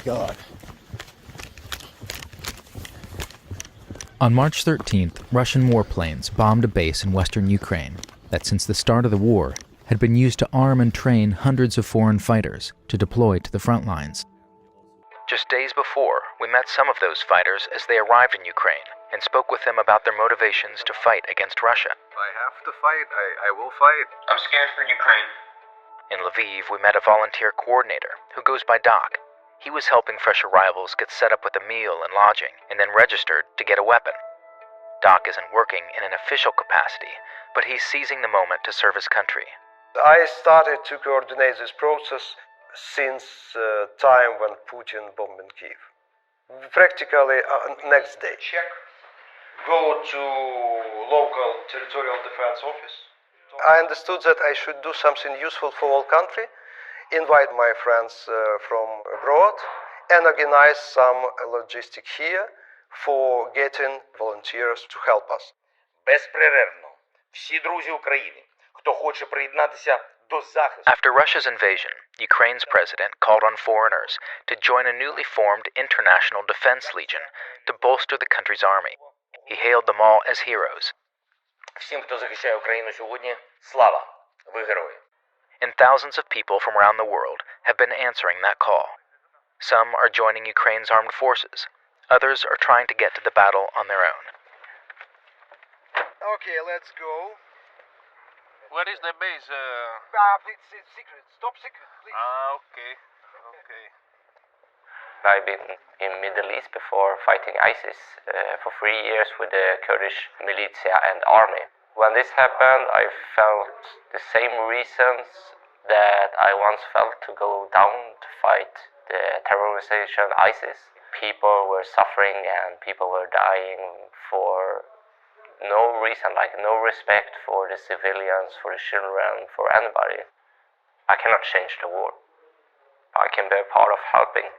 God. On March 13th, Russian warplanes bombed a base in western Ukraine that since the start of the war had been used to arm and train hundreds of foreign fighters to deploy to the front lines. Just days before, we met some of those fighters as they arrived in Ukraine and spoke with them about their motivations to fight against Russia. If I have to fight, I will fight. I'm scared for Ukraine. In Lviv, we met a volunteer coordinator who goes by Doc. He was helping fresh arrivals get set up with a meal and lodging, and then registered to get a weapon. Doc isn't working in an official capacity, but he's seizing the moment to serve his country. I started to coordinate this process since time when Putin bombed Kiev. Practically next day. Check. Go to local territorial defense office. I understood that I should do something useful for all country, invite my friends from abroad, and organize some logistic here for getting volunteers to help us. Безперервно. Всі друзі України, хто хоче приєднатися до захисту. After Russia's invasion, Ukraine's president called on foreigners to join a newly formed International Defense Legion to bolster the country's army. He hailed them all as heroes. Всім, хто захищає Україну сьогодні, слава! Ви герої! And thousands of people from around the world have been answering that call. Some are joining Ukraine's armed forces. Others are trying to get to the battle on their own. Okay, let's go. What is the base? It's secret. Stop secret, please. Okay. I've been in Middle East before fighting ISIS for 3 years with the Kurdish militia and army. When this happened, I felt the same reasons that I once felt to go down to fight the terror organization ISIS. People were suffering and people were dying for no reason, like no respect for the civilians, for the children, for anybody. I cannot change the war. I can be a part of helping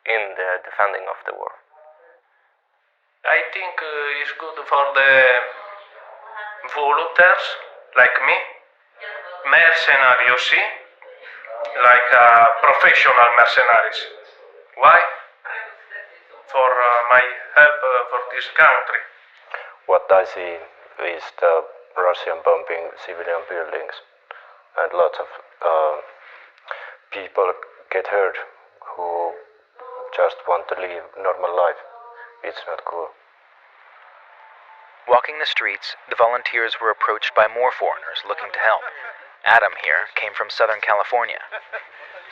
in the defending of the war. I think it's good for the volunteers like me, mercenaries, like professional mercenaries. Why? For my help for this country. What I see is the Russian bombing civilian buildings, and lots of people get hurt who just want to live normal life. It's not cool. Walking the streets, the volunteers were approached by more foreigners looking to help. Adam here came from Southern California.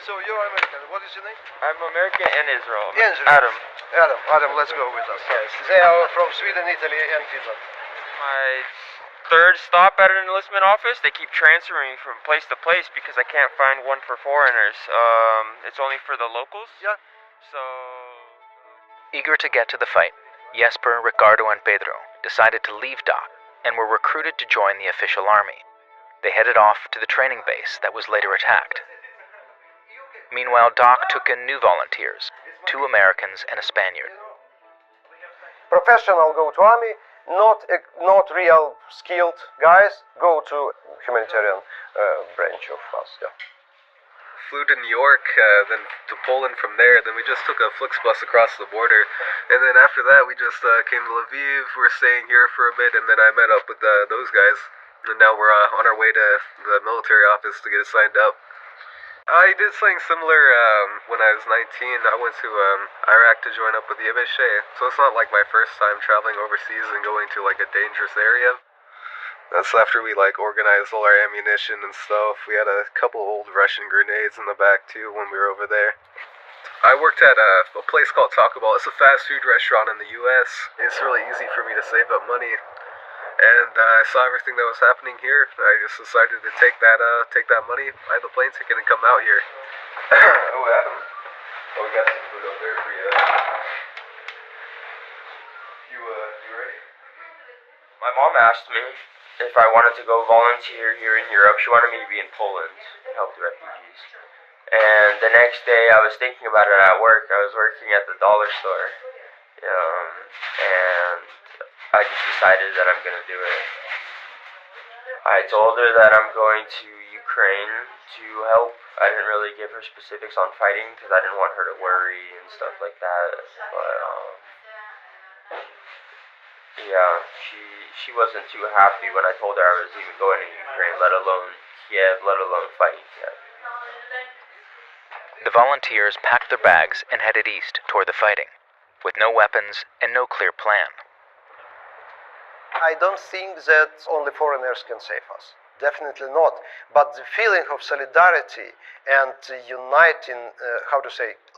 So you're American. What is your name? I'm American and Israel. Adam. Adam, let's go with us. Yes. They are from Sweden, Italy, and Finland. My third stop at an enlistment office. They keep transferring from place to place because I can't find one for foreigners. It's only for the locals. Yeah. So... Eager to get to the fight, Jesper, Ricardo, and Pedro decided to leave Doc and were recruited to join the official army. They headed off to the training base that was later attacked. Meanwhile, Doc took in new volunteers, 2 Americans and a Spaniard. Professional go to army, not real skilled guys go to humanitarian branch of us. Yeah. Flew to New York, then to Poland from there. Then we just took a Flixbus across the border, and then after that we just came to Lviv. We're staying here for a bit, and then I met up with those guys, and now we're on our way to the military office to get us signed up. I did something similar when I was 19. I went to Iraq to join up with the Yeveshe, so it's not like my first time traveling overseas and going to like a dangerous area. That's after we organized all our ammunition and stuff. We had a couple old Russian grenades in the back too when we were over there. I worked at a place called Taco Bell. It's a fast food restaurant in the U.S. It's really easy for me to save up money. And I saw everything that was happening here. I just decided to take that money, buy the plane ticket, and come out here. Oh, Adam. Oh, we got some food over there for you. You ready? My mom asked me if I wanted to go volunteer here in Europe. She wanted me to be in Poland and help the refugees. And the next day I was thinking about it at work. I was working at the dollar store. And I just decided that I'm going to do it. I told her that I'm going to Ukraine to help I didn't really give her specifics on fighting because I didn't want her to worry and stuff like that. But yeah, she wasn't too happy when I told her I was even going to Ukraine, let alone Kiev, let alone fighting Kiev. The volunteers packed their bags and headed east toward the fighting, with no weapons and no clear plan. I don't think that only foreigners can save us. Definitely not. But the feeling of solidarity and uniting,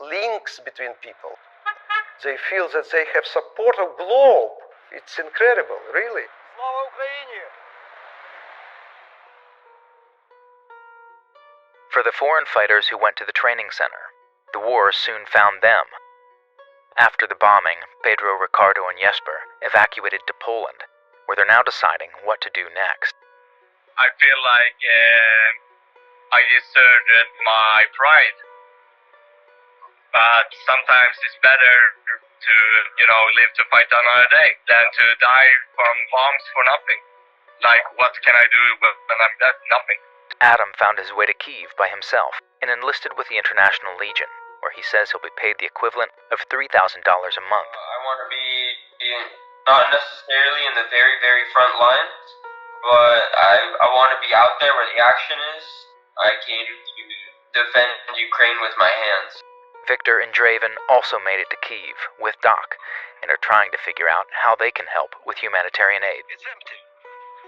links between people. They feel that they have support of globe. It's incredible, really. Slava Ukraini! For the foreign fighters who went to the training center, the war soon found them. After the bombing, Pedro, Ricardo, and Jesper evacuated to Poland, where they're now deciding what to do next. I feel like I deserted my pride. But sometimes it's better to, live to fight another day than to die from bombs for nothing. Like, what can I do when I'm dead? Nothing. Adam found his way to Kyiv by himself and enlisted with the International Legion, where he says he'll be paid the equivalent of $3,000 a month. I want to be not necessarily in the very, very front lines, but I want to be out there where the action is. I came to defend Ukraine with my hands. Victor and Draven also made it to Kyiv with Doc and are trying to figure out how they can help with humanitarian aid. It's empty.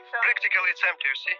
Practically it's empty, you see?